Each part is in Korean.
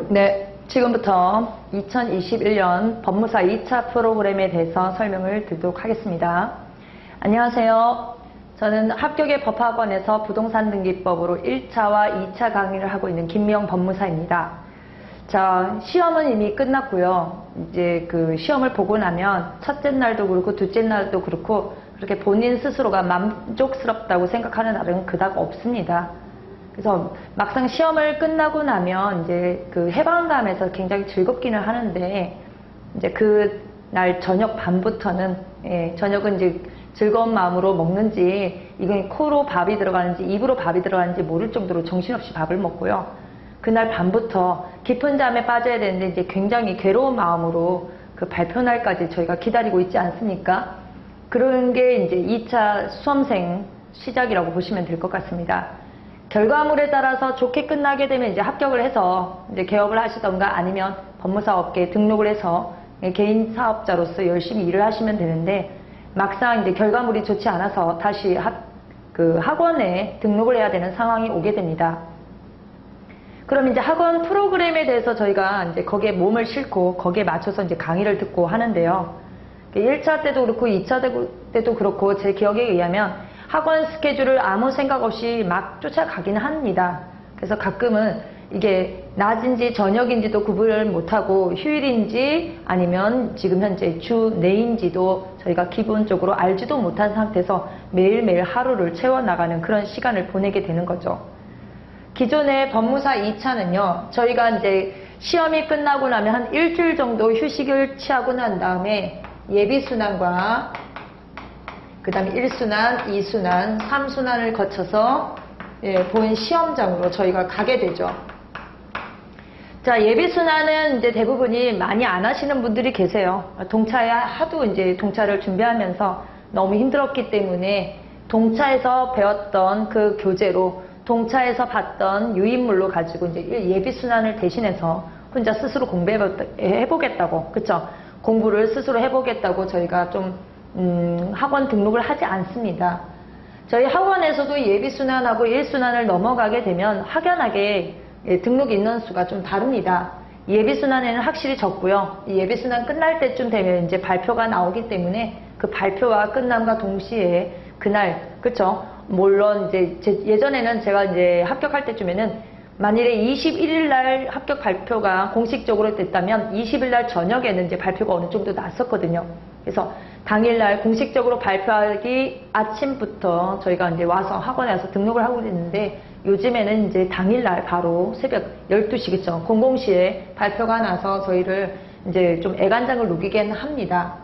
네, 지금부터 2021년 법무사 2차 프로그램에 대해서 설명을 드리도록 하겠습니다. 안녕하세요. 저는 합격의 법학원에서 부동산 등기법으로 1차와 2차 강의를 하고 있는 김미영 법무사입니다. 자, 시험은 이미 끝났고요. 이제 그 시험을 보고 나면 첫째 날도 그렇고 둘째 날도 그렇고 그렇게 본인 스스로가 만족스럽다고 생각하는 날은 그닥 없습니다. 그래서 막상 시험을 끝나고 나면 이제 그 해방감에서 굉장히 즐겁기는 하는데 이제 그 날 저녁 밤부터는 저녁은 이제 즐거운 마음으로 먹는지 이건 코로 밥이 들어가는지 입으로 밥이 들어가는지 모를 정도로 정신없이 밥을 먹고요. 그날 밤부터 깊은 잠에 빠져야 되는데 이제 굉장히 괴로운 마음으로 그 발표 날까지 저희가 기다리고 있지 않습니까? 그런 게 이제 2차 수험생 시작이라고 보시면 될 것 같습니다. 결과물에 따라서 좋게 끝나게 되면 이제 합격을 해서 이제 개업을 하시던가 아니면 법무사 업계에 등록을 해서 개인 사업자로서 열심히 일을 하시면 되는데 막상 이제 결과물이 좋지 않아서 다시 학원에 등록을 해야 되는 상황이 오게 됩니다. 그럼 이제 학원 프로그램에 대해서 저희가 이제 거기에 몸을 싣고 거기에 맞춰서 이제 강의를 듣고 하는데요. 1차 때도 그렇고 2차 때도 그렇고 제 기억에 의하면 학원 스케줄을 아무 생각 없이 막 쫓아가긴 합니다. 그래서 가끔은 이게 낮인지 저녁인지도 구분을 못하고 휴일인지 아니면 지금 현재 주 내인지도 저희가 기본적으로 알지도 못한 상태에서 매일매일 하루를 채워나가는 그런 시간을 보내게 되는 거죠. 기존의 법무사 2차는요, 저희가 이제 시험이 끝나고 나면 한 일주일 정도 휴식을 취하고 난 다음에 예비순환과 그 다음에 1순환, 2순환, 3순환을 거쳐서 본 시험장으로 저희가 가게 되죠. 자, 예비순환은 이제 대부분이 많이 안 하시는 분들이 계세요. 동차에 하도 이제 동차를 준비하면서 너무 힘들었기 때문에 동차에서 배웠던 그 교재로 동차에서 봤던 유인물로 가지고 이제 예비순환을 대신해서 혼자 스스로 공부해보겠다고, 그쵸? 공부를 스스로 해보겠다고 저희가 좀 학원 등록을 하지 않습니다. 저희 학원에서도 예비순환하고 1순환을 넘어가게 되면 확연하게 등록 인원수가 좀 다릅니다. 예비순환에는 확실히 적고요. 예비순환 끝날 때쯤 되면 이제 발표가 나오기 때문에 그 발표와 끝남과 동시에 그날, 그쵸? 물론 이제 예전에는 제가 이제 합격할 때쯤에는 만일에 21일 날 합격 발표가 공식적으로 됐다면 20일 날 저녁에는 이제 발표가 어느 정도 났었거든요. 그래서 당일날 공식적으로 발표하기 아침부터 저희가 이제 와서 학원에 와서 등록을 하고 있는데 요즘에는 이제 당일날 바로 새벽 12시겠죠. 00시에 발표가 나서 저희를 이제 좀 애간장을 녹이긴 합니다.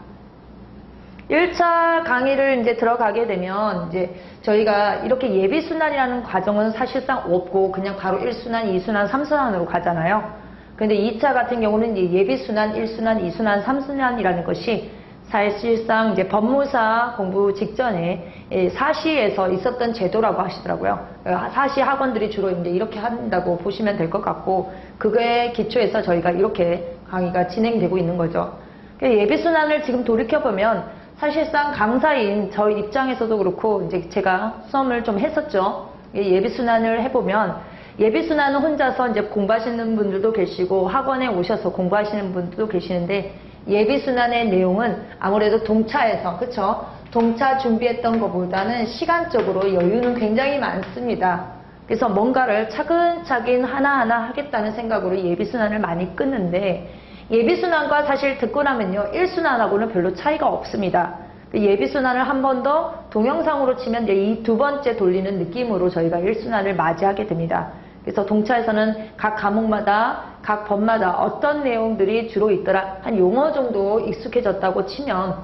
1차 강의를 이제 들어가게 되면 이제 저희가 이렇게 예비순환이라는 과정은 사실상 없고 그냥 바로 1순환, 2순환, 3순환으로 가잖아요. 그런데 2차 같은 경우는 이제 예비순환, 1순환, 2순환, 3순환이라는 것이 사실상 이제 법무사 공부 직전에 사시에서 있었던 제도라고 하시더라고요. 사시 학원들이 주로 이제 이렇게 한다고 보시면 될 것 같고 그거에 기초해서 저희가 이렇게 강의가 진행되고 있는 거죠. 예비순환을 지금 돌이켜보면 사실상 강사인 저 입장에서도 그렇고 이제 제가 수험을 좀 했었죠. 예비순환을 해보면 예비순환은 혼자서 이제 공부하시는 분들도 계시고 학원에 오셔서 공부하시는 분들도 계시는데 예비순환의 내용은 아무래도 동차에서 그쵸? 동차 준비했던 것보다는 시간적으로 여유는 굉장히 많습니다. 그래서 뭔가를 차근차근 하나하나 하겠다는 생각으로 예비순환을 많이 끊는데 예비순환과 사실 듣고 나면요 1순환하고는 별로 차이가 없습니다. 예비순환을 한 번 더 동영상으로 치면 이제 이 두 번째 돌리는 느낌으로 저희가 1순환을 맞이하게 됩니다. 그래서 동차에서는 각 과목마다 각 법마다 어떤 내용들이 주로 있더라 한 용어 정도 익숙해졌다고 치면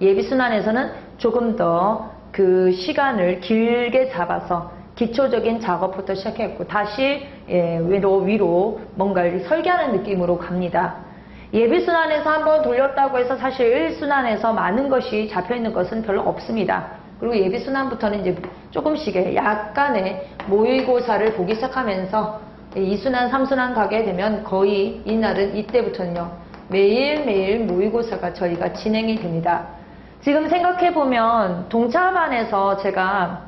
예비순환에서는 조금 더 그 시간을 길게 잡아서 기초적인 작업부터 시작했고 다시 위로 뭔가를 설계하는 느낌으로 갑니다. 예비순환에서 한번 돌렸다고 해서 사실 1순환에서 많은 것이 잡혀있는 것은 별로 없습니다. 그리고 예비순환부터는 이제 조금씩의 약간의 모의고사를 보기 시작하면서 2순환, 3순환 가게 되면 거의 이날은 이때부터는요 매일매일 모의고사가 저희가 진행이 됩니다. 지금 생각해보면 동차반에서 제가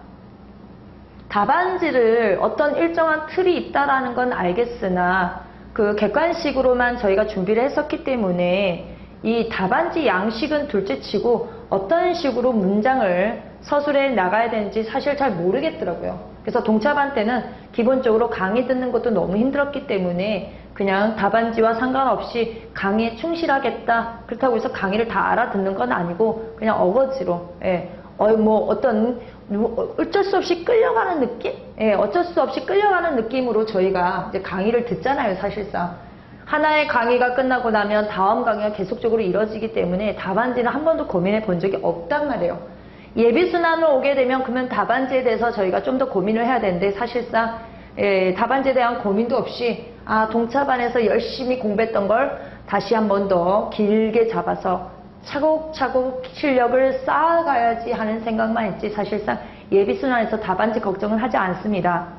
답안지를 어떤 일정한 틀이 있다라는 건 알겠으나 그 객관식으로만 저희가 준비를 했었기 때문에 이 답안지 양식은 둘째치고 어떤 식으로 문장을 서술해 나가야 되는지 사실 잘 모르겠더라고요. 그래서 동차반 때는 기본적으로 강의 듣는 것도 너무 힘들었기 때문에 그냥 답안지와 상관없이 강의에 충실하겠다. 그렇다고 해서 강의를 다 알아듣는 건 아니고 그냥 어거지로 어쩔 수 없이 끌려가는 느낌? 어쩔 수 없이 끌려가는 느낌으로 저희가 이제 강의를 듣잖아요, 사실상. 하나의 강의가 끝나고 나면 다음 강의가 계속적으로 이뤄지기 때문에 답안지는 한 번도 고민해 본 적이 없단 말이에요. 예비순환으로 오게 되면 그러면 답안지에 대해서 저희가 좀 더 고민을 해야 되는데 사실상 답안지에 대한 고민도 없이 동차반에서 열심히 공부했던 걸 다시 한 번 더 길게 잡아서 차곡차곡 실력을 쌓아가야지 하는 생각만 했지 사실상 예비순환에서 답안지 걱정은 하지 않습니다.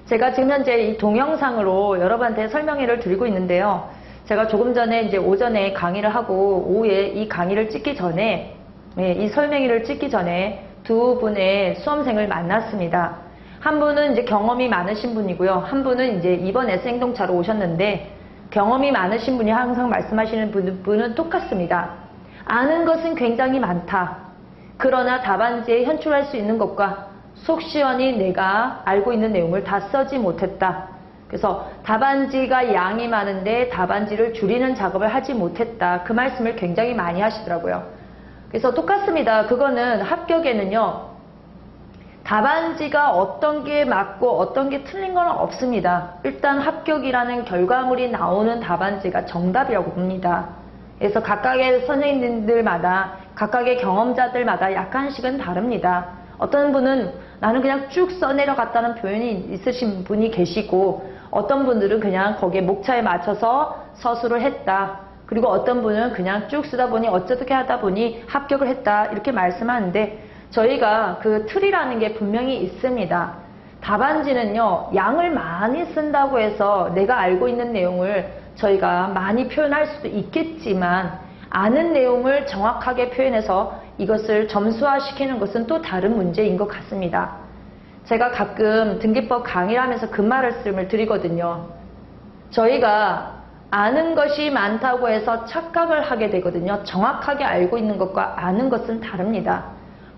제가 지금 현재 이 동영상으로 여러분한테 설명회를 드리고 있는데요. 제가 조금 전에 이제 오전에 강의를 하고 오후에 이 강의를 찍기 전에 이 설명회를 찍기 전에 두 분의 수험생을 만났습니다. 한 분은 이제 경험이 많으신 분이고요. 한 분은 이제 이번 S행동차로 오셨는데 경험이 많으신 분이 항상 말씀하시는 분은 똑같습니다. 아는 것은 굉장히 많다. 그러나 답안지에 현출할 수 있는 것과 속 시원히 내가 알고 있는 내용을 다 써지 못했다. 그래서 답안지가 양이 많은데 답안지를 줄이는 작업을 하지 못했다. 그 말씀을 굉장히 많이 하시더라고요. 그래서 똑같습니다. 그거는 합격에는요. 답안지가 어떤 게 맞고 어떤 게 틀린 건 없습니다. 일단 합격이라는 결과물이 나오는 답안지가 정답이라고 봅니다. 그래서 각각의 선생님들마다 각각의 경험자들마다 약간씩은 다릅니다. 어떤 분은 나는 그냥 쭉 써내려갔다는 표현이 있으신 분이 계시고 어떤 분들은 그냥 거기에 목차에 맞춰서 서술을 했다. 그리고 어떤 분은 그냥 쭉 쓰다 보니 어떻게 하다 보니 합격을 했다. 이렇게 말씀하는데 저희가 그 틀이라는 게 분명히 있습니다. 답안지는요. 양을 많이 쓴다고 해서 내가 알고 있는 내용을 저희가 많이 표현할 수도 있겠지만 아는 내용을 정확하게 표현해서 이것을 점수화시키는 것은 또 다른 문제인 것 같습니다. 제가 가끔 등기법 강의를 하면서 그 말씀을 드리거든요. 저희가 아는 것이 많다고 해서 착각을 하게 되거든요. 정확하게 알고 있는 것과 아는 것은 다릅니다.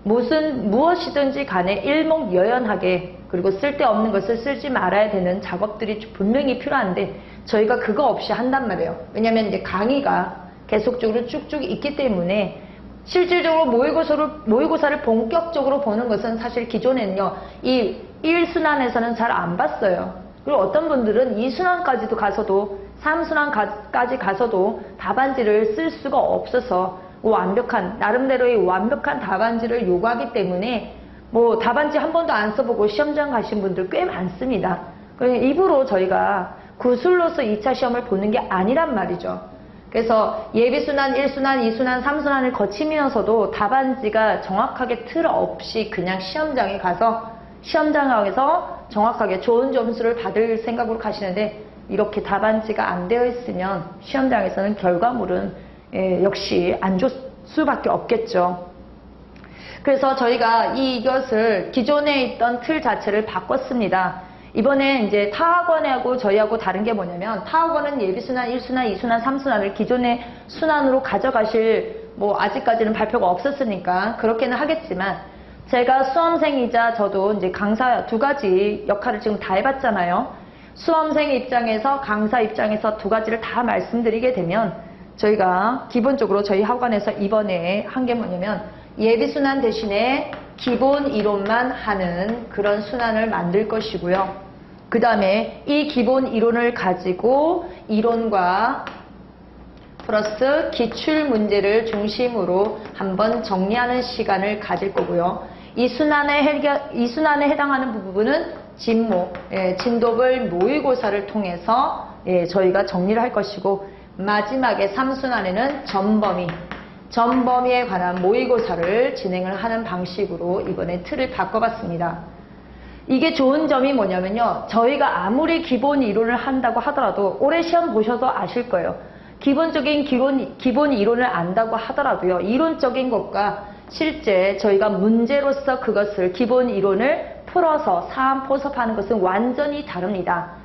무엇이든지 간에 일목요연하게 그리고 쓸데없는 것을 쓰지 말아야 되는 작업들이 분명히 필요한데 저희가 그거 없이 한단 말이에요. 왜냐하면 이제 강의가 계속적으로 쭉쭉 있기 때문에 실질적으로 모의고사를 본격적으로 보는 것은 사실 기존에는요. 이 1순환에서는 잘 안 봤어요. 그리고 어떤 분들은 2순환까지도 가서도 3순환까지 가서도 답안지를 쓸 수가 없어서 나름대로의 완벽한 답안지를 요구하기 때문에 답안지 한 번도 안 써보고 시험장 가신 분들 꽤 많습니다. 일부러 저희가 구술로서 2차 시험을 보는 게 아니란 말이죠. 그래서 예비순환, 1순환, 2순환, 3순환을 거치면서도 답안지가 정확하게 틀 없이 그냥 시험장에서 정확하게 좋은 점수를 받을 생각으로 가시는데 이렇게 답안지가 안 되어 있으면 시험장에서는 결과물은 역시 안 좋을 수밖에 없겠죠. 그래서 저희가 이것을 기존에 있던 틀 자체를 바꿨습니다. 이번에 이제 타학원하고 저희하고 다른 게 뭐냐면 타학원은 예비순환, 1순환, 2순환, 3순환을 기존의 순환으로 가져가실 아직까지는 발표가 없었으니까 그렇게는 하겠지만 제가 수험생이자 저도 이제 강사 두 가지 역할을 지금 다 해봤잖아요. 수험생 입장에서 강사 입장에서 두 가지를 다 말씀드리게 되면 저희가 기본적으로 저희 학원에서 이번에 한 게 뭐냐면 예비순환 대신에 기본 이론만 하는 그런 순환을 만들 것이고요. 그 다음에 이 기본 이론을 가지고 이론과 플러스 기출 문제를 중심으로 한번 정리하는 시간을 가질 거고요. 이 순환에 해당하는 부분은 진도별 모의고사를 통해서 저희가 정리를 할 것이고 마지막에 3순환에는 전범위에 관한 모의고사를 진행을 하는 방식으로 이번에 틀을 바꿔봤습니다. 이게 좋은 점이 뭐냐면요. 저희가 아무리 기본 이론을 한다고 하더라도 올해 시험 보셔서 아실 거예요. 기본적인 기본 이론을 안다고 하더라도요. 이론적인 것과 실제 저희가 문제로서 그것을 기본 이론을 풀어서 사안 포섭하는 것은 완전히 다릅니다.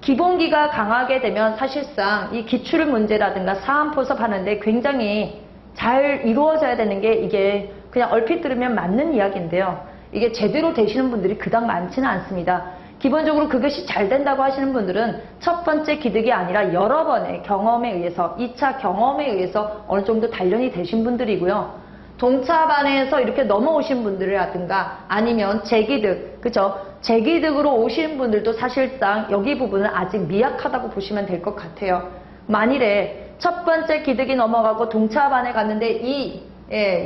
기본기가 강하게 되면 사실상 이 기출 문제라든가 사안포섭 하는데 굉장히 잘 이루어져야 되는 게 이게 그냥 얼핏 들으면 맞는 이야기인데요. 이게 제대로 되시는 분들이 그닥 많지는 않습니다. 기본적으로 그것이 잘 된다고 하시는 분들은 첫 번째 기득이 아니라 여러 번의 경험에 의해서 2차 경험에 의해서 어느 정도 단련이 되신 분들이고요. 동차반에서 이렇게 넘어오신 분들이라든가 아니면 재기득, 그죠? 재기득으로 오신 분들도 사실상 여기 부분은 아직 미약하다고 보시면 될 것 같아요. 만일에 첫 번째 기득이 넘어가고 동차반에 갔는데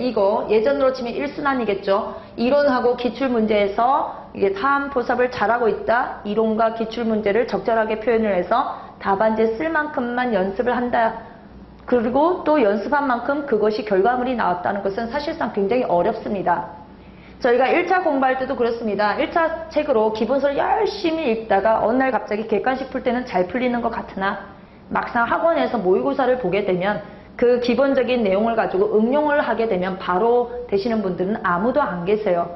이거 예전으로 치면 1순환이겠죠. 이론하고 기출문제에서 이게 사안포섭을 잘하고 있다. 이론과 기출문제를 적절하게 표현을 해서 답안지에 쓸 만큼만 연습을 한다. 그리고 또 연습한 만큼 그것이 결과물이 나왔다는 것은 사실상 굉장히 어렵습니다. 저희가 1차 공부할 때도 그렇습니다. 1차 책으로 기본서를 열심히 읽다가 어느 날 갑자기 객관식 풀 때는 잘 풀리는 것 같으나 막상 학원에서 모의고사를 보게 되면 그 기본적인 내용을 가지고 응용을 하게 되면 바로 되시는 분들은 아무도 안 계세요.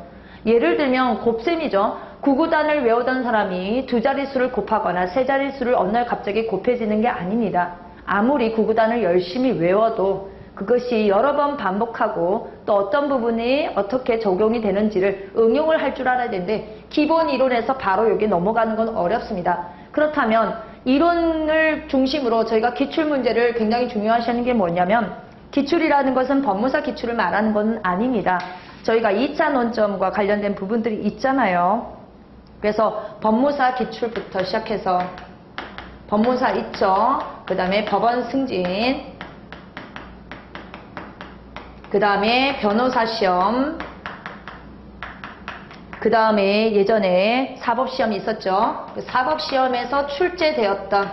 예를 들면 곱셈이죠. 구구단을 외우던 사람이 두 자릿수를 곱하거나 세 자릿수를 어느 날 갑자기 곱해지는 게 아닙니다. 아무리 구구단을 열심히 외워도 그것이 여러 번 반복하고 또 어떤 부분이 어떻게 적용이 되는지를 응용을 할 줄 알아야 되는데 기본 이론에서 바로 여기 넘어가는 건 어렵습니다. 그렇다면 이론을 중심으로 저희가 기출문제를 굉장히 중요하시는 게 뭐냐면 기출이라는 것은 법무사 기출을 말하는 건 아닙니다. 저희가 2차 논점과 관련된 부분들이 있잖아요. 그래서 법무사 기출부터 시작해서 법무사 있죠. 그 다음에 법원 승진, 그 다음에 변호사 시험, 그 다음에 예전에 사법시험이 있었죠. 그 사법시험에서 출제되었던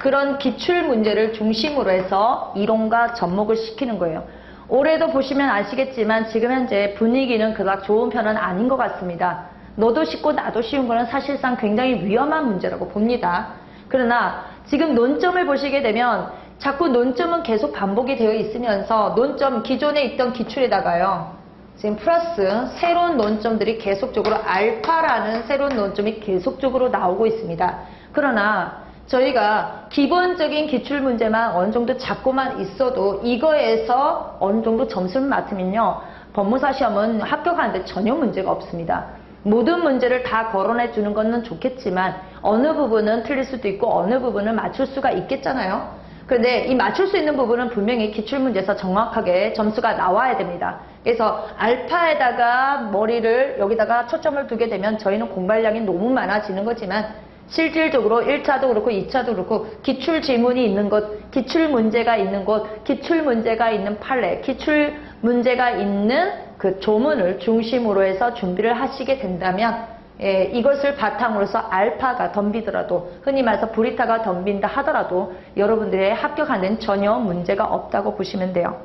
그런 기출문제를 중심으로 해서 이론과 접목을 시키는 거예요. 올해도 보시면 아시겠지만 지금 현재 분위기는 그닥 좋은 편은 아닌 것 같습니다. 너도 쉽고 나도 쉬운 거는 사실상 굉장히 위험한 문제라고 봅니다. 그러나 지금 논점을 보시게 되면 자꾸 논점은 계속 반복이 되어 있으면서 논점 기존에 있던 기출에다가요. 지금 플러스 새로운 논점들이 계속적으로 알파라는 새로운 논점이 계속적으로 나오고 있습니다. 그러나 저희가 기본적인 기출문제만 어느 정도 잡고만 있어도 이거에서 어느 정도 점수를 맡으면요. 법무사 시험은 합격하는데 전혀 문제가 없습니다. 모든 문제를 다 거론해 주는 것은 좋겠지만 어느 부분은 틀릴 수도 있고 어느 부분은 맞출 수가 있겠잖아요. 그런데 이 맞출 수 있는 부분은 분명히 기출문제에서 정확하게 점수가 나와야 됩니다. 그래서 알파에다가 머리를 여기다가 초점을 두게 되면 저희는 공부량이 너무 많아지는 거지만 실질적으로 1차도 그렇고 2차도 그렇고 기출 지문이 있는 곳, 기출 문제가 있는 곳, 기출 문제가 있는 판례, 기출 문제가 있는 그 조문을 중심으로 해서 준비를 하시게 된다면 이것을 바탕으로서 알파가 덤비더라도 흔히 말해서 브리타가 덤빈다 하더라도 여러분들의 합격하는 전혀 문제가 없다고 보시면 돼요.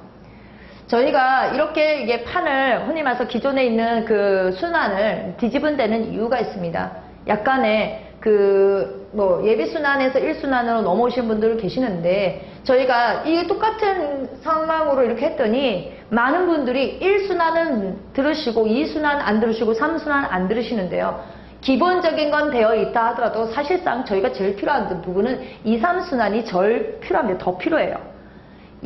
저희가 이렇게 이게 판을 흔히 말해서 기존에 있는 그 순환을 뒤집은 데는 이유가 있습니다. 약간의 예비순환에서 1순환으로 넘어오신 분들 계시는데 저희가 이 똑같은 상황으로 이렇게 했더니 많은 분들이 1순환은 들으시고 2순환 안 들으시고 3순환 안 들으시는데요. 기본적인 건 되어 있다 하더라도 사실상 저희가 제일 필요한 부분은 2, 3순환이 절 필요합니다. 더 필요해요.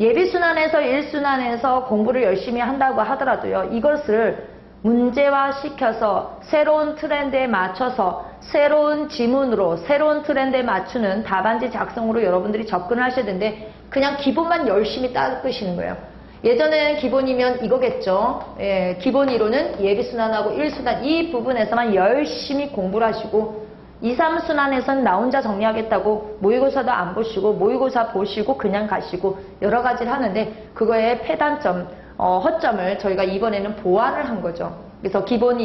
예비순환에서 1순환에서 공부를 열심히 한다고 하더라도요. 이것을 문제화 시켜서 새로운 트렌드에 맞춰서 새로운 지문으로 새로운 트렌드에 맞추는 답안지 작성으로 여러분들이 접근을 하셔야 되는데 그냥 기본만 열심히 닦으시는 거예요. 예전에는 기본이면 이거겠죠. 기본 이론은 예비순환하고 1순환 이 부분에서만 열심히 공부를 하시고 2, 3순환에서는 나 혼자 정리하겠다고 모의고사도 안 보시고 모의고사 보시고 그냥 가시고 여러 가지를 하는데 그거의 폐단점, 허점을 저희가 이번에는 보완을 한 거죠. 그래서 기본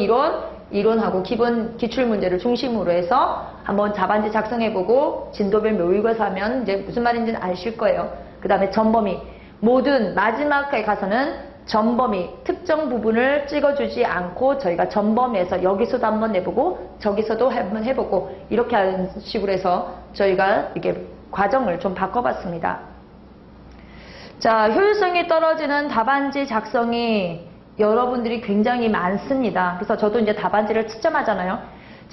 이론하고 기본 기출문제를 중심으로 해서 한번 답안지 작성해보고 진도별 모의고사 하면 이제 무슨 말인지는 아실 거예요. 그 다음에 전범위. 모든 마지막에 가서는 전범위 특정 부분을 찍어주지 않고 저희가 전범위에서 여기서도 한번 내보고 저기서도 한번 해보고 이렇게 하는 식으로 해서 저희가 이렇게 과정을 좀 바꿔봤습니다. 자, 효율성이 떨어지는 답안지 작성이 여러분들이 굉장히 많습니다. 그래서 저도 이제 답안지를 채점하잖아요.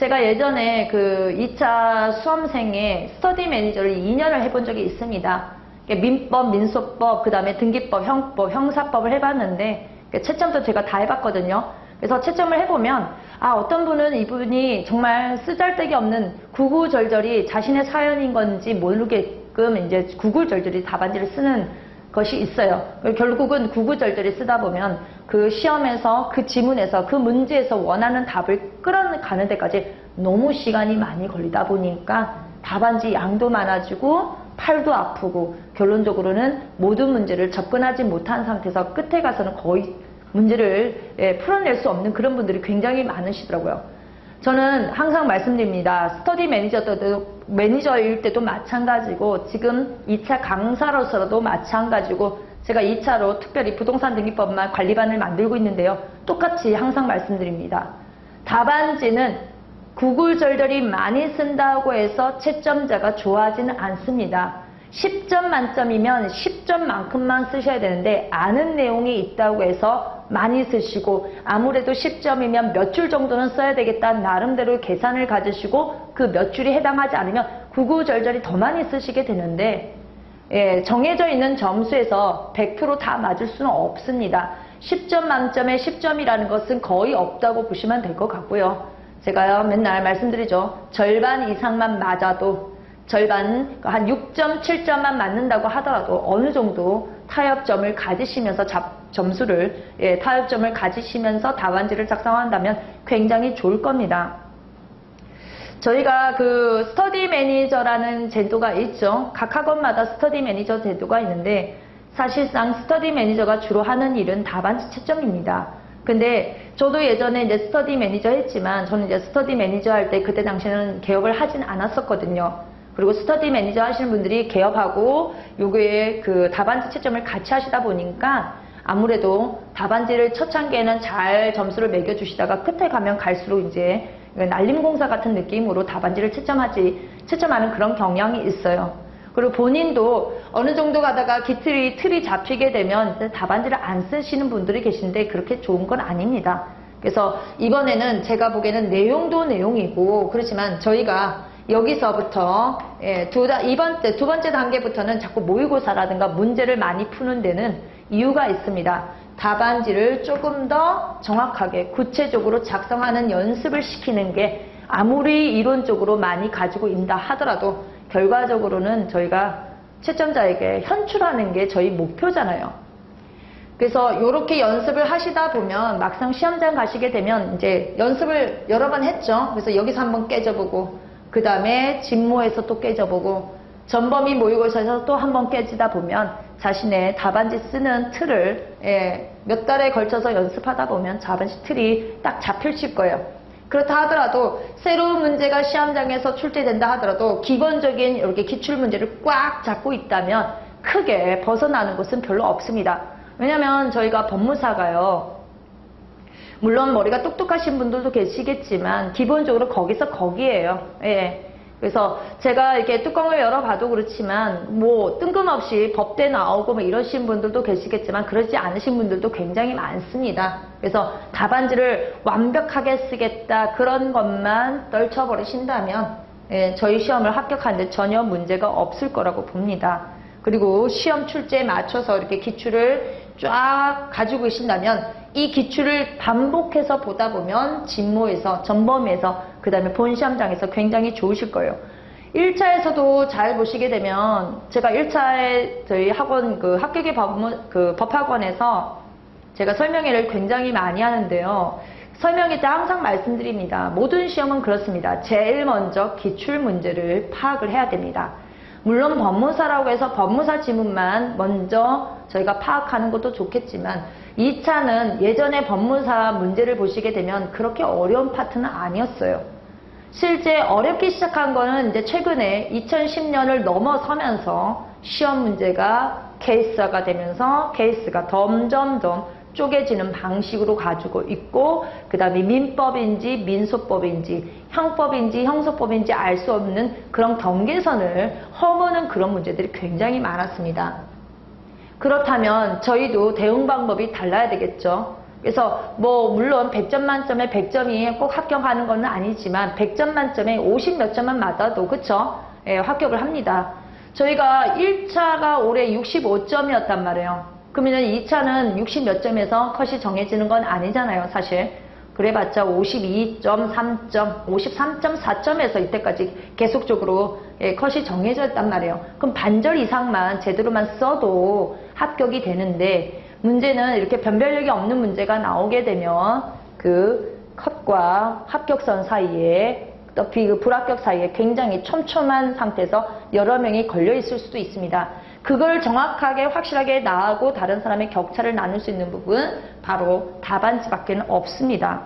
제가 예전에 그 2차 수험생의 스터디 매니저를 2년을 해본 적이 있습니다. 민법, 민소법, 그 다음에 등기법, 형법, 형사법을 해봤는데 채점도 제가 다 해봤거든요. 그래서 채점을 해보면 어떤 분은 이분이 정말 쓰잘데기 없는 구구절절이 자신의 사연인 건지 모르게끔 이제 구구절절이 답안지를 쓰는 것이 있어요. 결국은 구구절절히 쓰다 보면 그 시험에서, 그 지문에서, 그 문제에서 원하는 답을 끌어가는 데까지 너무 시간이 많이 걸리다 보니까 답안지 양도 많아지고 팔도 아프고 결론적으로는 모든 문제를 접근하지 못한 상태에서 끝에 가서는 거의 문제를 풀어낼 수 없는 그런 분들이 굉장히 많으시더라고요. 저는 항상 말씀드립니다. 스터디 매니저일 때도 마찬가지고 지금 2차 강사로서도 마찬가지고 제가 2차로 특별히 부동산 등기법만 관리반을 만들고 있는데요. 똑같이 항상 말씀드립니다. 답안지는 구구절절히 많이 쓴다고 해서 채점자가 좋아하지는 않습니다. 10점 만점이면 10점만큼만 쓰셔야 되는데 아는 내용이 있다고 해서 많이 쓰시고 아무래도 10점이면 몇 줄 정도는 써야 되겠다 나름대로 계산을 가지시고 그 몇 줄이 해당하지 않으면 구구절절히 더 많이 쓰시게 되는데 정해져 있는 점수에서 100% 다 맞을 수는 없습니다. 10점 만점에 10점이라는 것은 거의 없다고 보시면 될 것 같고요. 제가 맨날 말씀드리죠. 절반 이상만 맞아도 절반 한 6점, 7점만 맞는다고 하더라도 어느 정도 타협점을 가지시면서 점수를 타협점을 가지시면서 답안지를 작성한다면 굉장히 좋을 겁니다. 저희가 그 스터디 매니저라는 제도가 있죠. 각 학원마다 스터디 매니저 제도가 있는데 사실상 스터디 매니저가 주로 하는 일은 답안지 채점입니다. 근데 저도 예전에 이제 스터디 매니저 했지만 저는 이제 스터디 매니저 할 때 그때 당시에는 개업을 하진 않았었거든요. 그리고 스터디 매니저 하시는 분들이 개업하고 요게 그 답안지 채점을 같이 하시다 보니까 아무래도 답안지를 첫 단계에는 잘 점수를 매겨주시다가 끝에 가면 갈수록 이제 날림공사 같은 느낌으로 답안지를 채점하는 그런 경향이 있어요. 그리고 본인도 어느 정도 가다가 틀이 잡히게 되면 답안지를 안 쓰시는 분들이 계신데 그렇게 좋은 건 아닙니다. 그래서 이번에는 제가 보기에는 내용도 내용이고 그렇지만 저희가 여기서부터 두 번째 단계부터는 자꾸 모의고사라든가 문제를 많이 푸는 데는 이유가 있습니다. 답안지를 조금 더 정확하게 구체적으로 작성하는 연습을 시키는 게 아무리 이론적으로 많이 가지고 있다 하더라도 결과적으로는 저희가 채점자에게 현출하는 게 저희 목표잖아요. 그래서 이렇게 연습을 하시다 보면 막상 시험장 가시게 되면 이제 연습을 여러 번 했죠. 그래서 여기서 한번 깨져보고 그 다음에 진모에서 또 깨져보고 전범위 모의고사에서 또 한번 깨지다 보면 자신의 답안지 쓰는 틀을 몇 달에 걸쳐서 연습하다 보면 답안지 틀이 딱 잡히실 거예요. 그렇다 하더라도 새로운 문제가 시험장에서 출제된다 하더라도 기본적인 이렇게 기출문제를 꽉 잡고 있다면 크게 벗어나는 곳은 별로 없습니다. 왜냐면 저희가 법무사가요. 물론 머리가 똑똑하신 분들도 계시겠지만 기본적으로 거기서 거기에요. 그래서 제가 이렇게 뚜껑을 열어봐도 그렇지만 뭐 뜬금없이 법대 나오고 뭐 이러신 분들도 계시겠지만 그러지 않으신 분들도 굉장히 많습니다. 그래서 답안지를 완벽하게 쓰겠다 그런 것만 떨쳐버리신다면 저희 시험을 합격하는데 전혀 문제가 없을 거라고 봅니다. 그리고 시험 출제에 맞춰서 이렇게 기출을 쫙 가지고 계신다면 이 기출을 반복해서 보다 보면 진모에서, 전범위에서, 그 다음에 본시험장에서 굉장히 좋으실 거예요. 1차에서도 잘 보시게 되면 제가 1차에 저희 학원 합격의 법학원에서 제가 설명회를 굉장히 많이 하는데요. 설명회 때 항상 말씀드립니다. 모든 시험은 그렇습니다. 제일 먼저 기출 문제를 파악을 해야 됩니다. 물론 법무사라고 해서 법무사 지문만 먼저 저희가 파악하는 것도 좋겠지만 2차는 예전에 법무사 문제를 보시게 되면 그렇게 어려운 파트는 아니었어요. 실제 어렵기 시작한 거는 이제 최근에 2010년을 넘어서면서 시험 문제가 케이스화가 되면서 케이스가 점점점 쪼개지는 방식으로 가지고 있고 그 다음에 민법인지 민소법인지 형법인지 형소법인지 알 수 없는 그런 경계선을 허무는 그런 문제들이 굉장히 많았습니다. 그렇다면 저희도 대응 방법이 달라야 되겠죠. 그래서 뭐 물론 100점 만점에 100점이 꼭 합격하는 건 아니지만 100점 만점에 50 몇 점만 맞아도 그쵸? 예, 합격을 합니다. 저희가 1차가 올해 65점이었단 말이에요. 그러면 2차는 60 몇 점에서 컷이 정해지는 건 아니잖아요, 사실. 그래봤자 52.3점, 53.4점에서 이때까지 계속적으로 컷이 정해졌단 말이에요. 그럼 반절 이상만 제대로만 써도 합격이 되는데 문제는 이렇게 변별력이 없는 문제가 나오게 되면 그 컷과 합격선 사이에 또 불합격 사이에 굉장히 촘촘한 상태에서 여러 명이 걸려 있을 수도 있습니다. 그걸 정확하게 확실하게 나하고 다른 사람의 격차를 나눌 수 있는 부분 바로 답안지밖에 없습니다.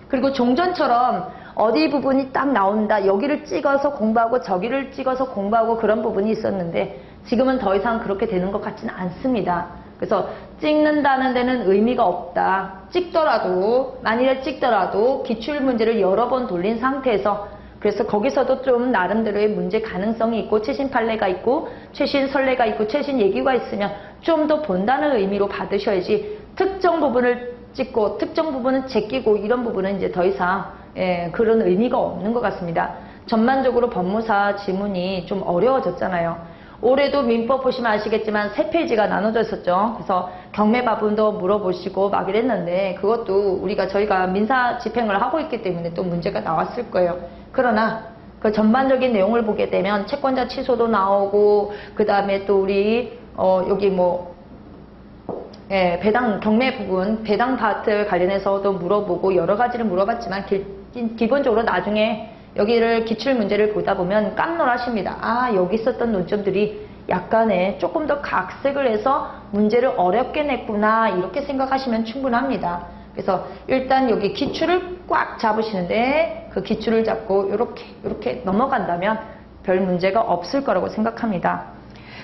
그리고 종전처럼 어디 부분이 딱 나온다, 여기를 찍어서 공부하고 저기를 찍어서 공부하고 그런 부분이 있었는데 지금은 더 이상 그렇게 되는 것 같지는 않습니다. 그래서 찍는다는 데는 의미가 없다. 찍더라도, 만일에 찍더라도 기출문제를 여러 번 돌린 상태에서, 그래서 거기서도 좀 나름대로의 문제 가능성이 있고 최신 판례가 있고 최신 선례가 있고 최신 얘기가 있으면 좀 더 본다는 의미로 받으셔야지, 특정 부분을 찍고 특정 부분은 제끼고 이런 부분은 이제 더 이상 그런 의미가 없는 것 같습니다. 전반적으로 법무사 지문이 좀 어려워졌잖아요. 올해도 민법 보시면 아시겠지만 3페이지가 나눠져 있었죠. 그래서 경매 부분도 물어보시고 막 이랬는데 그것도 저희가 민사 집행을 하고 있기 때문에 또 문제가 나왔을 거예요. 그러나 그 전반적인 내용을 보게 되면 채권자 취소도 나오고 그 다음에 또 우리 여기 뭐 배당 경매 부분 배당 파트 관련해서도 물어보고 여러 가지를 물어봤지만 기본적으로 나중에 여기를 기출문제를 보다 보면 깜놀하십니다. 아, 여기 있었던 논점들이 약간의 조금 더 각색을 해서 문제를 어렵게 냈구나, 이렇게 생각하시면 충분합니다. 그래서 일단 여기 기출을 꽉 잡으시는데 그 기출을 잡고 이렇게 넘어간다면 별 문제가 없을 거라고 생각합니다.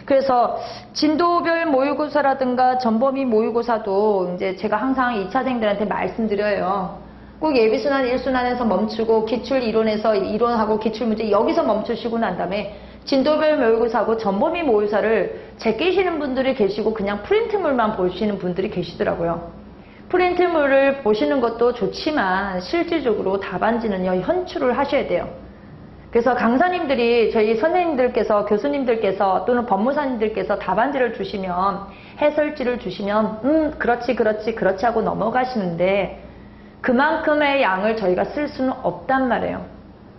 그래서 진도별 모의고사라든가 전범위 모의고사도 이제 제가 항상 2차생들한테 말씀드려요. 꼭 예비순환 1순환에서 멈추고 기출 이론에서 이론하고 기출문제 여기서 멈추시고 난 다음에 진도별 모의고사하고 전범위 모의고사를 제끼시는 분들이 계시고 그냥 프린트물만 보시는 분들이 계시더라고요. 프린트물을 보시는 것도 좋지만 실질적으로 답안지는요, 현출을 하셔야 돼요. 그래서 강사님들이, 저희 선생님들께서, 교수님들께서 또는 법무사님들께서 답안지를 주시면, 해설지를 주시면 그렇지 하고 넘어가시는데 그만큼의 양을 저희가 쓸 수는 없단 말이에요.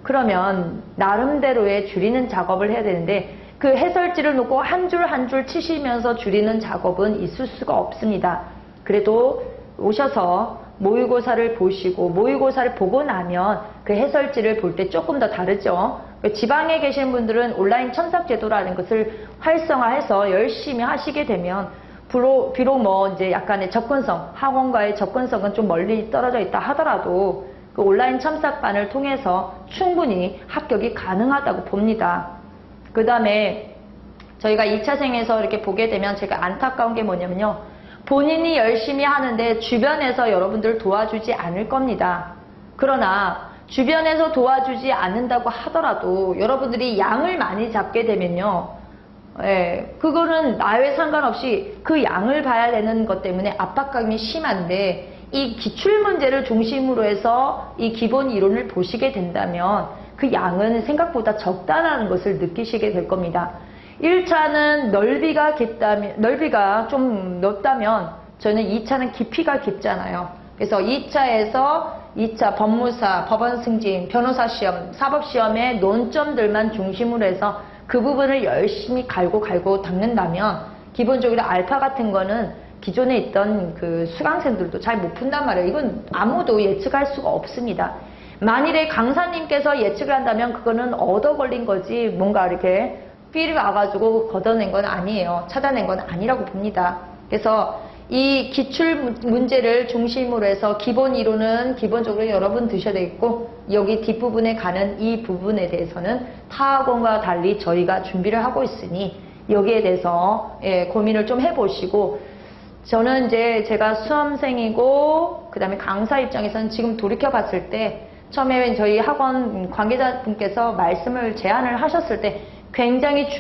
그러면 나름대로의 줄이는 작업을 해야 되는데 그 해설지를 놓고 한 줄 한 줄 치시면서 줄이는 작업은 있을 수가 없습니다. 그래도 오셔서 모의고사를 보시고 모의고사를 보고 나면 그 해설지를 볼 때 조금 더 다르죠. 지방에 계신 분들은 온라인 첨삭제도라는 것을 활성화해서 열심히 하시게 되면 비록 뭐 이제 약간의 접근성, 학원과의 접근성은 좀 멀리 떨어져 있다 하더라도 그 온라인 첨삭반을 통해서 충분히 합격이 가능하다고 봅니다. 그 다음에 저희가 2차생에서 이렇게 보게 되면 제가 안타까운 게 뭐냐면요, 본인이 열심히 하는데 주변에서 여러분들 도와주지 않을 겁니다. 그러나 주변에서 도와주지 않는다고 하더라도 여러분들이 양을 많이 잡게 되면요, 그거는 나에 상관없이 그 양을 봐야 되는 것 때문에 압박감이 심한데, 이 기출문제를 중심으로 해서 이 기본 이론을 보시게 된다면 그 양은 생각보다 적다라는 것을 느끼시게 될 겁니다. 1차는 넓이가 좀 넓다면 저는 2차는 깊이가 깊잖아요. 그래서 2차 법무사, 법원 승진, 변호사 시험, 사법 시험의 논점들만 중심으로 해서 그 부분을 열심히 갈고 닦는다면 기본적으로 알파 같은 거는 기존에 있던 그 수강생들도 잘 못 푼단 말이에요. 이건 아무도 예측할 수가 없습니다. 만일에 강사님께서 예측을 한다면 그거는 얻어 걸린 거지 뭔가 이렇게 삘이 와가지고 걷어낸 건 아니에요. 찾아낸 건 아니라고 봅니다. 그래서 이 기출 문제를 중심으로 해서 기본 이론은 기본적으로 여러분 드셔야 되겠고, 여기 뒷부분에 가는 이 부분에 대해서는 타 학원과 달리 저희가 준비를 하고 있으니 여기에 대해서 고민을 좀 해보시고, 저는 이제 제가 수험생이고 그 다음에 강사 입장에서는 지금 돌이켜 봤을 때 처음에 저희 학원 관계자분께서 제안을 하셨을 때 굉장히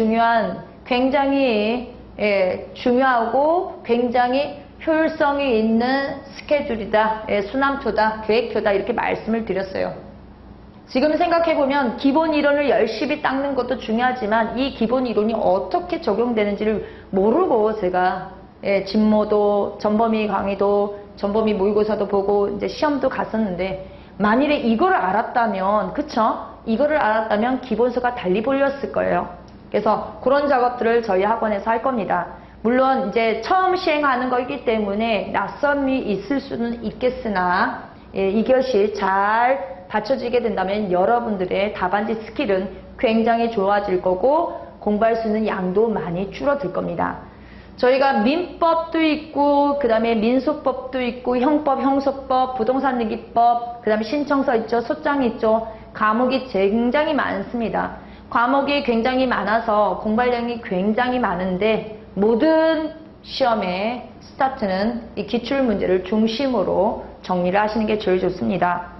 중요하고 굉장히 효율성이 있는 스케줄이다, 순환표다, 계획표다 이렇게 말씀을 드렸어요. 지금 생각해보면 기본 이론을 열심히 닦는 것도 중요하지만 이 기본 이론이 어떻게 적용되는지를 모르고 제가 진모도, 전범위 강의도, 전범위 모의고사도 보고 이제 시험도 갔었는데 만일에 이거를 알았다면, 그쵸? 이거를 알았다면 기본서가 달리 보였을 거예요. 그래서 그런 작업들을 저희 학원에서 할 겁니다. 물론 이제 처음 시행하는 거이기 때문에 낯섦이 있을 수는 있겠으나 이것이 잘 받쳐지게 된다면 여러분들의 답안지 스킬은 굉장히 좋아질 거고 공부할 수 있는 양도 많이 줄어들 겁니다. 저희가 민법도 있고 그 다음에 민소법도 있고 형법, 형소법, 부동산등기법, 그 다음에 신청서 있죠, 소장 있죠. 과목이 굉장히 많습니다. 과목이 굉장히 많아서 공부량이 굉장히 많은데 모든 시험의 스타트는 이 기출문제를 중심으로 정리를 하시는 게 제일 좋습니다.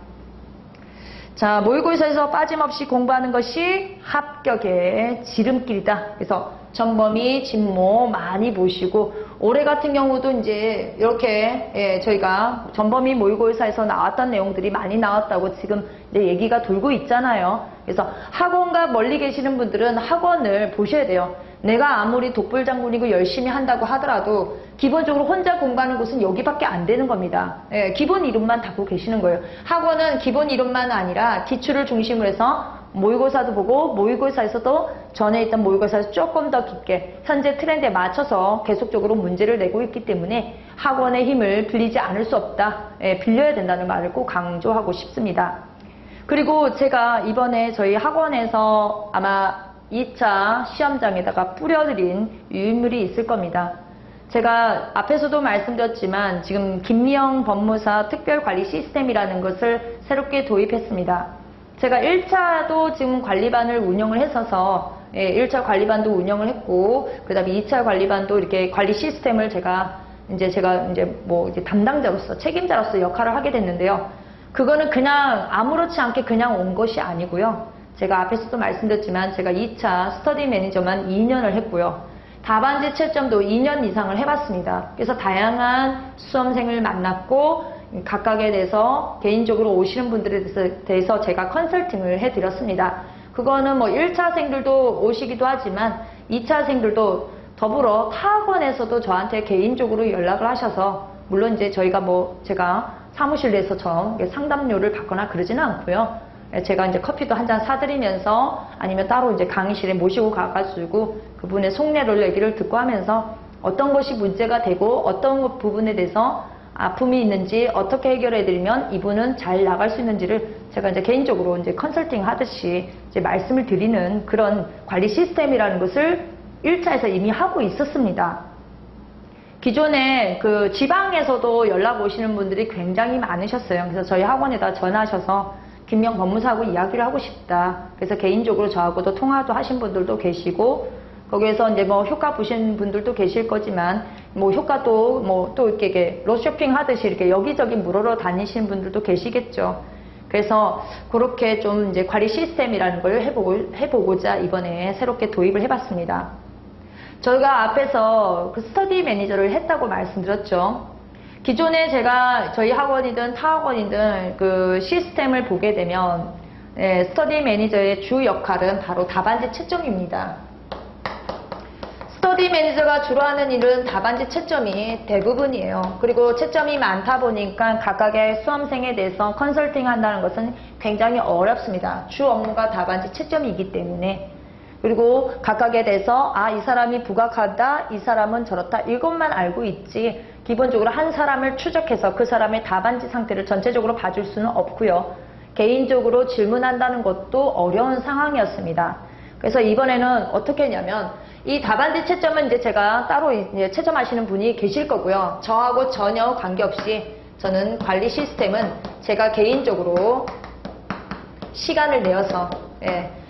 자, 모의고사에서 빠짐없이 공부하는 것이 합격의 지름길이다. 그래서 전범위, 진모 많이 보시고 올해 같은 경우도 이제 이렇게 저희가 전범위 모의고사에서 나왔던 내용들이 많이 나왔다고 지금 이제 얘기가 돌고 있잖아요. 그래서 학원과 멀리 계시는 분들은 학원을 보셔야 돼요. 내가 아무리 독불장군이고 열심히 한다고 하더라도 기본적으로 혼자 공부하는 곳은 여기밖에 안 되는 겁니다. 기본 이론만 닫고 계시는 거예요. 학원은 기본 이론만 아니라 기출을 중심으로 해서 모의고사도 보고 모의고사에서도 전에 있던 모의고사에서 조금 더 깊게 현재 트렌드에 맞춰서 계속적으로 문제를 내고 있기 때문에 학원의 힘을 빌리지 않을 수 없다. 빌려야 된다는 말을 꼭 강조하고 싶습니다. 그리고 제가 이번에 저희 학원에서 아마 2차 시험장에다가 뿌려드린 유인물이 있을 겁니다. 제가 앞에서도 말씀드렸지만 지금 김미영 법무사 특별관리 시스템이라는 것을 새롭게 도입했습니다. 제가 1차도 지금 관리반을 운영을 했어서 1차 관리반도 운영을 했고 그 다음에 2차 관리반도 이렇게 관리 시스템을 제가 이제 담당자로서 책임자로서 역할을 하게 됐는데요. 그거는 그냥 아무렇지 않게 그냥 온 것이 아니고요. 제가 앞에서도 말씀드렸지만 제가 2차 스터디 매니저만 2년을 했고요. 답안지 채점도 2년 이상을 해봤습니다. 그래서 다양한 수험생을 만났고 각각에 대해서 개인적으로 오시는 분들에 대해서 제가 컨설팅을 해드렸습니다. 그거는 뭐 1차생들도 오시기도 하지만 2차생들도 더불어 타학원에서도 저한테 개인적으로 연락을 하셔서 물론 이제 제가 사무실 내에서 상담료를 받거나 그러지는 않고요. 제가 이제 커피도 한 잔 사드리면서 아니면 따로 이제 강의실에 모시고 가가지고 그분의 속내를 얘기를 듣고 하면서 어떤 것이 문제가 되고 어떤 부분에 대해서 아픔이 있는지 어떻게 해결해드리면 이분은 잘 나갈 수 있는지를 제가 이제 개인적으로 이제 컨설팅 하듯이 이제 말씀을 드리는 그런 관리 시스템이라는 것을 1차에서 이미 하고 있었습니다. 기존에 그 지방에서도 연락 오시는 분들이 굉장히 많으셨어요. 그래서 저희 학원에다 전화하셔서 김명 법무사하고 이야기를 하고 싶다. 그래서 개인적으로 저하고도 통화도 하신 분들도 계시고 거기에서 이제 뭐 효과 보신 분들도 계실 거지만 뭐 효과도 또 이렇게 로쇼핑 하듯이 이렇게 여기저기 물으러 다니시는 분들도 계시겠죠. 그래서 그렇게 좀 이제 관리 시스템이라는 걸 해보고자 이번에 새롭게 도입을 해봤습니다. 저희가 앞에서 그 스터디 매니저를 했다고 말씀드렸죠. 기존에 제가 저희 학원이든 타 학원이든 그 시스템을 보게 되면 스터디 매니저의 주 역할은 바로 답안지 채점입니다. 스터디 매니저가 주로 하는 일은 답안지 채점이 대부분이에요. 그리고 채점이 많다 보니까 각각의 수험생에 대해서 컨설팅 한다는 것은 굉장히 어렵습니다. 주 업무가 답안지 채점이기 때문에. 그리고 각각에 대해서 이 사람이 부각하다, 이 사람은 저렇다 이것만 알고 있지 기본적으로 한 사람을 추적해서 그 사람의 답안지 상태를 전체적으로 봐줄 수는 없고요. 개인적으로 질문한다는 것도 어려운 상황이었습니다. 그래서 이번에는 어떻게 했냐면 이 답안지 채점은 이제 제가 따로 이제 채점하시는 분이 계실 거고요. 저하고 전혀 관계없이 저는 관리 시스템은 제가 개인적으로 시간을 내어서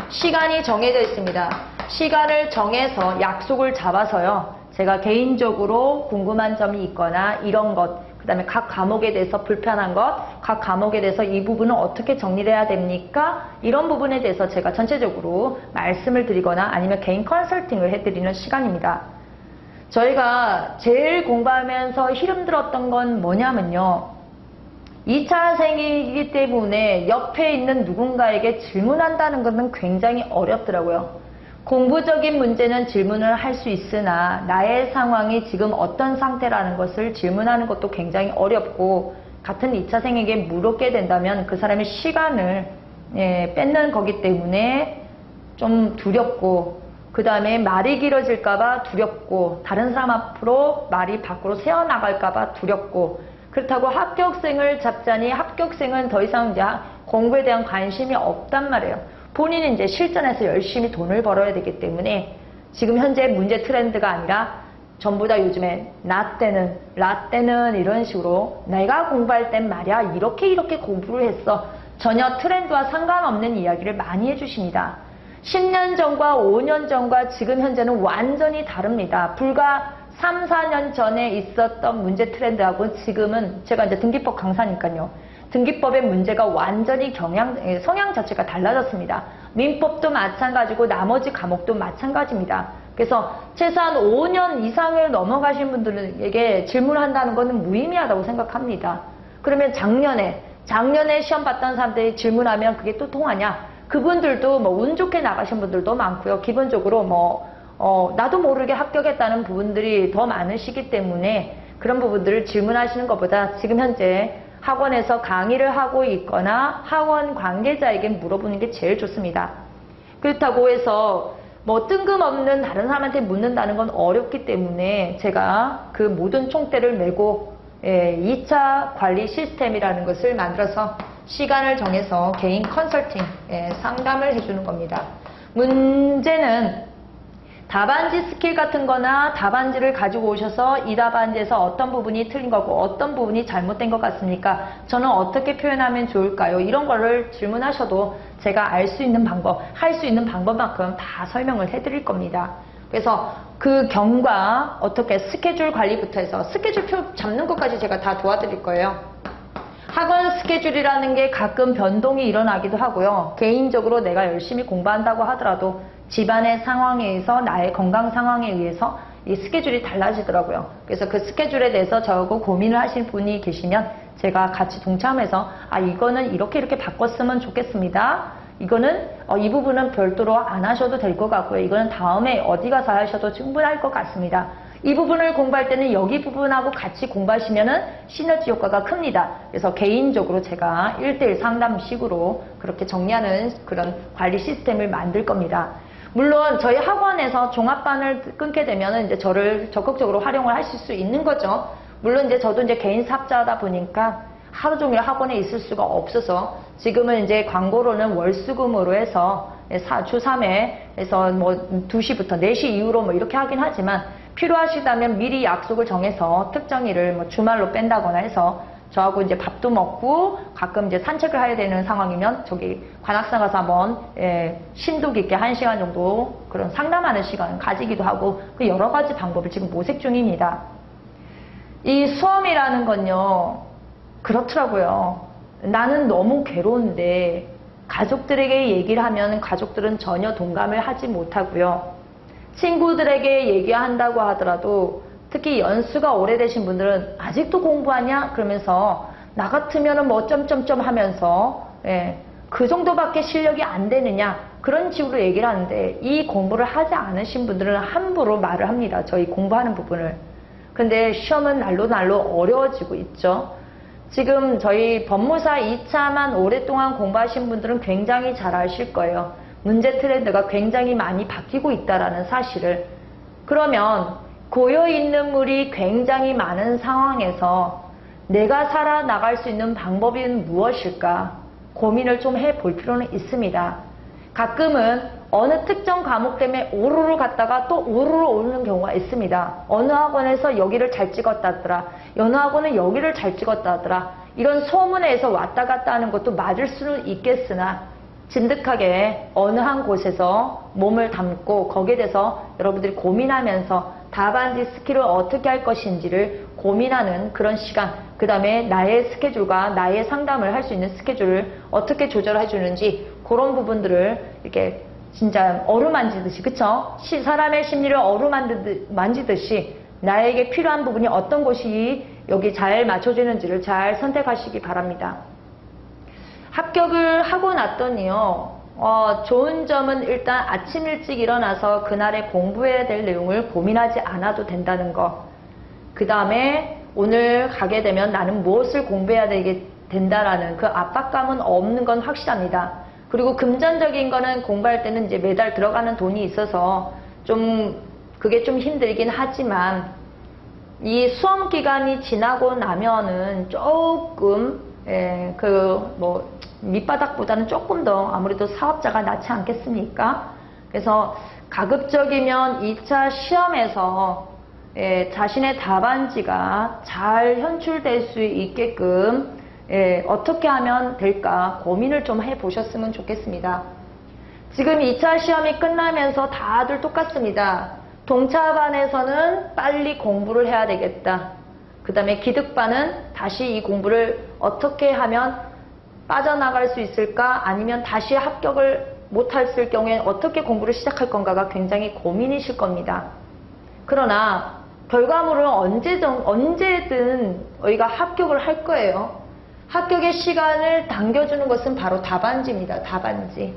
시간이 정해져 있습니다. 시간을 정해서 약속을 잡아서요. 제가 개인적으로 궁금한 점이 있거나 이런 것, 그 다음에 각 과목에 대해서 불편한 것, 각 과목에 대해서 이 부분은 어떻게 정리를 해야 됩니까? 이런 부분에 대해서 제가 전체적으로 말씀을 드리거나 아니면 개인 컨설팅을 해드리는 시간입니다. 저희가 제일 공부하면서 힘들었던 건 뭐냐면요. 2차생이기 때문에 옆에 있는 누군가에게 질문한다는 것은 굉장히 어렵더라고요. 공부적인 문제는 질문을 할 수 있으나 나의 상황이 지금 어떤 상태라는 것을 질문하는 것도 굉장히 어렵고, 같은 2차생에게 물었게 된다면 그 사람의 시간을 뺏는 거기 때문에 좀 두렵고, 그 다음에 말이 길어질까봐 두렵고, 다른 사람 앞으로 말이 밖으로 새어나갈까봐 두렵고, 그렇다고 합격생을 잡자니 합격생은 더 이상 이제 공부에 대한 관심이 없단 말이에요. 본인은 이제 실전에서 열심히 돈을 벌어야 되기 때문에 지금 현재 문제 트렌드가 아니라 전부 다 요즘에 라떼는 이런 식으로 내가 공부할 땐 말이야 이렇게 공부를 했어. 전혀 트렌드와 상관없는 이야기를 많이 해주십니다. 10년 전과 5년 전과 지금 현재는 완전히 다릅니다. 불과 3, 4년 전에 있었던 문제 트렌드하고 지금은, 제가 이제 등기법 강사니까요. 등기법의 문제가 완전히 성향 자체가 달라졌습니다. 민법도 마찬가지고 나머지 과목도 마찬가지입니다. 그래서 최소한 5년 이상을 넘어가신 분들에게 질문한다는 것은 무의미하다고 생각합니다. 그러면 작년에 시험 봤던 사람들이 질문하면 그게 또 통하냐? 그분들도 뭐 운 좋게 나가신 분들도 많고요. 기본적으로 나도 모르게 합격했다는 부분들이 더 많으시기 때문에 그런 부분들을 질문하시는 것보다 지금 현재 학원에서 강의를 하고 있거나 학원 관계자에게 물어보는 게 제일 좋습니다. 그렇다고 해서 뭐 뜬금없는 다른 사람한테 묻는다는 건 어렵기 때문에 제가 그 모든 총대를 메고 2차 관리 시스템이라는 것을 만들어서 시간을 정해서 개인 컨설팅 상담을 해주는 겁니다. 문제는 답안지 스킬 같은 거나 답안지를 가지고 오셔서 이 답안지에서 어떤 부분이 틀린 거고 어떤 부분이 잘못된 것 같습니까? 저는 어떻게 표현하면 좋을까요? 이런 거를 질문하셔도 제가 알 수 있는 방법, 할 수 있는 방법만큼 다 설명을 해드릴 겁니다. 그래서 그 경과 어떻게 스케줄 관리부터 해서 스케줄표 잡는 것까지 제가 다 도와드릴 거예요. 학원 스케줄이라는 게 가끔 변동이 일어나기도 하고요. 개인적으로 내가 열심히 공부한다고 하더라도 집안의 상황에 의해서 나의 건강 상황에 의해서 이 스케줄이 달라지더라고요. 그래서 그 스케줄에 대해서 저하고 고민을 하신 분이 계시면 제가 같이 동참해서 이거는 이렇게 바꿨으면 좋겠습니다. 이거는 이 부분은 별도로 안 하셔도 될 것 같고요. 이거는 다음에 어디 가서 하셔도 충분할 것 같습니다. 이 부분을 공부할 때는 여기 부분하고 같이 공부하시면은 시너지 효과가 큽니다. 그래서 개인적으로 제가 1:1 상담식으로 그렇게 정리하는 그런 관리 시스템을 만들 겁니다. 물론 저희 학원에서 종합반을 끊게 되면 이제 저를 적극적으로 활용을 하실 수 있는 거죠. 물론 이제 저도 이제 개인 사업자다 보니까 하루 종일 학원에 있을 수가 없어서 지금은 이제 광고로는 월수금으로 해서 주 3회에서 뭐 2시부터 4시 이후로 뭐 이렇게 하긴 하지만 필요하시다면 미리 약속을 정해서 특정일을 뭐 주말로 뺀다거나 해서 저하고 이제 밥도 먹고 가끔 이제 산책을 해야 되는 상황이면 저기 관악산 가서 한번 심도 깊게 1시간 정도 그런 상담하는 시간 가지기도 하고 그 여러 가지 방법을 지금 모색 중입니다. 이 수험이라는 건요 그렇더라고요. 나는 너무 괴로운데 가족들에게 얘기를 하면 가족들은 전혀 동감을 하지 못하고요. 친구들에게 얘기한다고 하더라도 특히 연수가 오래되신 분들은 아직도 공부하냐? 그러면서 나 같으면 뭐 점점점 하면서 그 정도밖에 실력이 안 되느냐? 그런 식으로 얘기를 하는데 이 공부를 하지 않으신 분들은 함부로 말을 합니다. 저희 공부하는 부분을. 근데 시험은 날로 어려워지고 있죠. 지금 저희 법무사 2차만 오랫동안 공부하신 분들은 굉장히 잘 아실 거예요. 문제 트렌드가 굉장히 많이 바뀌고 있다는 사실을. 그러면 고여있는 물이 굉장히 많은 상황에서 내가 살아나갈 수 있는 방법이 무엇일까 고민을 좀 해볼 필요는 있습니다. 가끔은 어느 특정 과목 때문에 오르르 갔다가 또 오르르 오르는 경우가 있습니다. 어느 학원에서 여기를 잘 찍었다더라. 어느 학원은 여기를 잘 찍었다더라. 이런 소문에서 왔다 갔다 하는 것도 맞을 수는 있겠으나 진득하게 어느 한 곳에서 몸을 담고 거기에 대해서 여러분들이 고민하면서 답안지 스킬을 어떻게 할 것인지를 고민하는 그런 시간, 그 다음에 나의 스케줄과 나의 상담을 할 수 있는 스케줄을 어떻게 조절해 주는지 그런 부분들을 이렇게 진짜 어루만지듯이, 그쵸? 사람의 심리를 어루만지듯이 나에게 필요한 부분이 어떤 것이 여기 잘 맞춰지는지를 잘 선택하시기 바랍니다. 합격을 하고 났더니요. 좋은 점은 일단 아침 일찍 일어나서 그날에 공부해야 될 내용을 고민하지 않아도 된다는 거. 그 다음에 오늘 가게 되면 나는 무엇을 공부해야 된다라는 그 압박감은 없는 건 확실합니다. 그리고 금전적인 거는 공부할 때는 이제 매달 들어가는 돈이 있어서 그게 좀 힘들긴 하지만 이 수험 기간이 지나고 나면은 조금 밑바닥보다는 조금 더 아무래도 사업자가 낫지 않겠습니까? 그래서 가급적이면 2차 시험에서 자신의 답안지가 잘 현출될 수 있게끔 어떻게 하면 될까 고민을 좀 해보셨으면 좋겠습니다. 지금 2차 시험이 끝나면서 다들 똑같습니다. 동차반에서는 빨리 공부를 해야 되겠다. 그 다음에 기득반은 다시 이 공부를 어떻게 하면 빠져나갈 수 있을까? 아니면 다시 합격을 못했을 경우에 어떻게 공부를 시작할 건가가 굉장히 고민이실 겁니다. 그러나 결과물은 언제든 저희가 합격을 할 거예요. 합격의 시간을 당겨주는 것은 바로 답안지입니다. 답안지.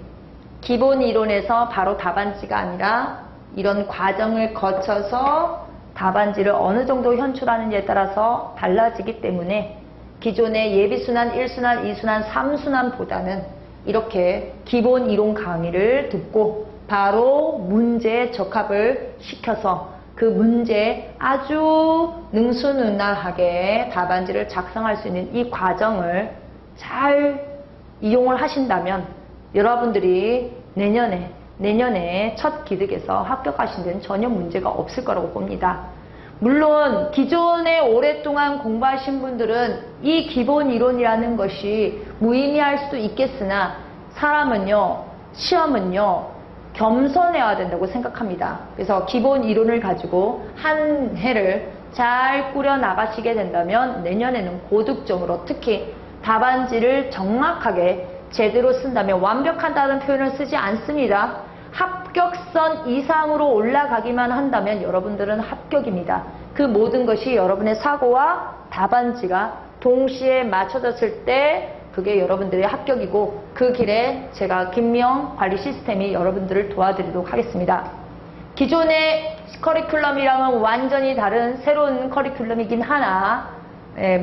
기본 이론에서 바로 답안지가 아니라 이런 과정을 거쳐서 답안지를 어느 정도 현출하는지에 따라서 달라지기 때문에 기존의 예비순환, 1순환, 2순환, 3순환보다는 이렇게 기본 이론 강의를 듣고 바로 문제에 적합을 시켜서 그 문제에 아주 능수능란하게 답안지를 작성할 수 있는 이 과정을 잘 이용을 하신다면 여러분들이 내년에 첫 기득에서 합격하신 데는 전혀 문제가 없을 거라고 봅니다. 물론 기존에 오랫동안 공부하신 분들은 이 기본 이론이라는 것이 무의미할 수도 있겠으나 사람은요, 시험은요, 겸손해야 된다고 생각합니다. 그래서 기본 이론을 가지고 한 해를 잘 꾸려 나가시게 된다면 내년에는 고득점으로 특히 답안지를 정확하게 제대로 쓴다면 완벽하다는 표현을 쓰지 않습니다. 합격선 이상으로 올라가기만 한다면 여러분들은 합격입니다. 그 모든 것이 여러분의 사고와 답안지가 동시에 맞춰졌을 때 그게 여러분들의 합격이고 그 길에 제가 김미영 관리 시스템이 여러분들을 도와드리도록 하겠습니다. 기존의 커리큘럼이랑은 완전히 다른 새로운 커리큘럼이긴 하나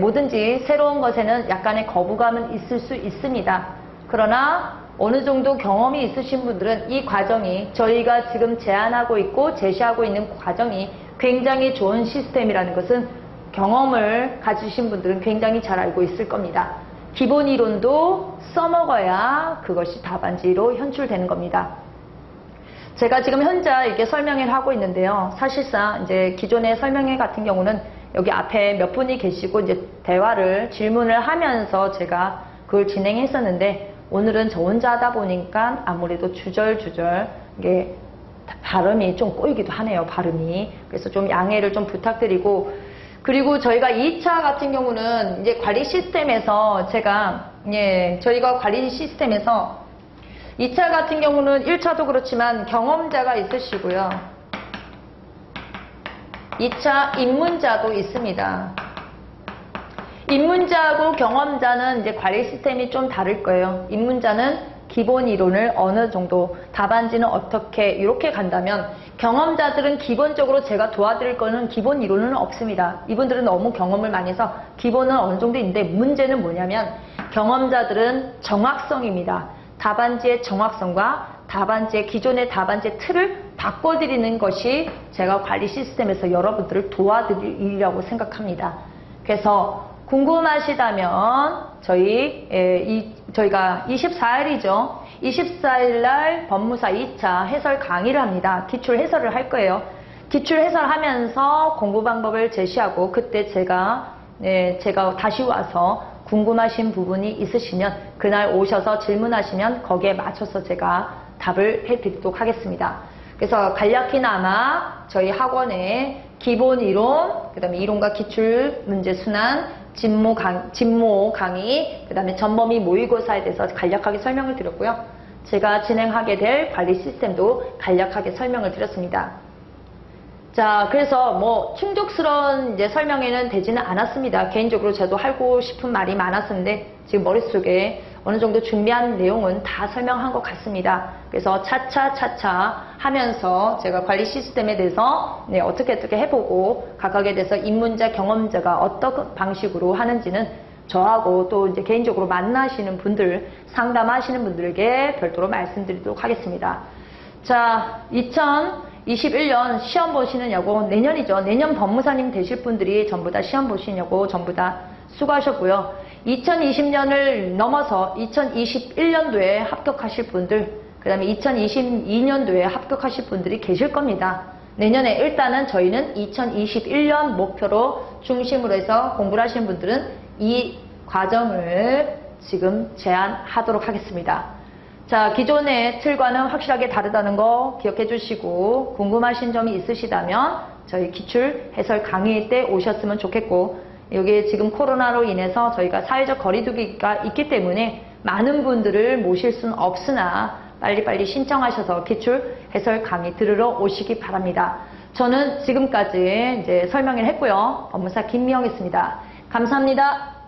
뭐든지 새로운 것에는 약간의 거부감은 있을 수 있습니다. 그러나 어느 정도 경험이 있으신 분들은 이 과정이 저희가 지금 제안하고 있고 제시하고 있는 과정이 굉장히 좋은 시스템이라는 것은 경험을 가지신 분들은 굉장히 잘 알고 있을 겁니다. 기본 이론도 써먹어야 그것이 답안지로 현출되는 겁니다. 제가 지금 현재 이렇게 설명회를 하고 있는데요. 사실상 이제 기존의 설명회 같은 경우는 여기 앞에 몇 분이 계시고 이제 질문을 하면서 제가 그걸 진행했었는데 오늘은 저 혼자 하다 보니까 아무래도 주절주절 이게 발음이 좀 꼬이기도 하네요. 발음이. 그래서 좀 양해를 좀 부탁드리고 그리고 저희가 2차 같은 경우는 이제 관리 시스템에서 저희가 관리 시스템에서 2차 같은 경우는 1차도 그렇지만 경험자가 있으시고요. 2차 입문자도 있습니다. 입문자하고 경험자는 이제 관리 시스템이 좀 다를 거예요. 입문자는 기본 이론을 어느 정도 답안지는 어떻게 이렇게 간다면 경험자들은 기본적으로 제가 도와드릴 거는 기본 이론은 없습니다. 이분들은 너무 경험을 많이 해서 기본은 어느 정도 있는데 문제는 뭐냐면 경험자들은 정확성입니다. 답안지의 정확성과 기존의 답안지의 틀을 바꿔드리는 것이 제가 관리 시스템에서 여러분들을 도와드리려고 생각합니다. 그래서 궁금하시다면 저희가 24일이죠. 24일 날 법무사 2차 해설 강의를 합니다. 기출 해설을 할 거예요. 기출 해설하면서 공부 방법을 제시하고 그때 제가 다시 와서 궁금하신 부분이 있으시면 그날 오셔서 질문하시면 거기에 맞춰서 제가 답을 해드리도록 하겠습니다. 그래서 간략히나마 저희 학원에 기본 이론, 그 다음에 이론과 기출 문제 순환, 진모 강의, 그 다음에 전범위 모의고사에 대해서 간략하게 설명을 드렸고요. 제가 진행하게 될 관리 시스템도 간략하게 설명을 드렸습니다. 자, 그래서 뭐 충족스러운 이제 설명에는 되지는 않았습니다. 개인적으로 저도 하고 싶은 말이 많았었는데 지금 머릿속에 어느 정도 준비한 내용은 다 설명한 것 같습니다. 그래서 차차 하면서 제가 관리 시스템에 대해서 어떻게 해보고 각각에 대해서 입문자, 경험자가 어떤 방식으로 하는지는 저하고 또 이제 개인적으로 만나시는 분들, 상담하시는 분들에게 별도로 말씀드리도록 하겠습니다. 자, 2021년 시험 보시느냐고, 내년이죠. 내년 법무사님 되실 분들이 전부 다 시험 보시냐고 전부 다 수고하셨고요. 2020년을 넘어서 2021년도에 합격하실 분들, 그 다음에 2022년도에 합격하실 분들이 계실 겁니다. 내년에 일단은 저희는 2021년 목표로 중심으로 해서 공부를 하시는 분들은 이 과정을 지금 제안하도록 하겠습니다. 자, 기존의 틀과는 확실하게 다르다는 거 기억해 주시고 궁금하신 점이 있으시다면 저희 기출 해설 강의 때 오셨으면 좋겠고, 여기 지금 코로나로 인해서 저희가 사회적 거리두기가 있기 때문에 많은 분들을 모실 수는 없으나 빨리빨리 신청하셔서 기출 해설 강의 들으러 오시기 바랍니다. 저는 지금까지 이제 설명을 했고요. 법무사 김미영이었습니다. 감사합니다.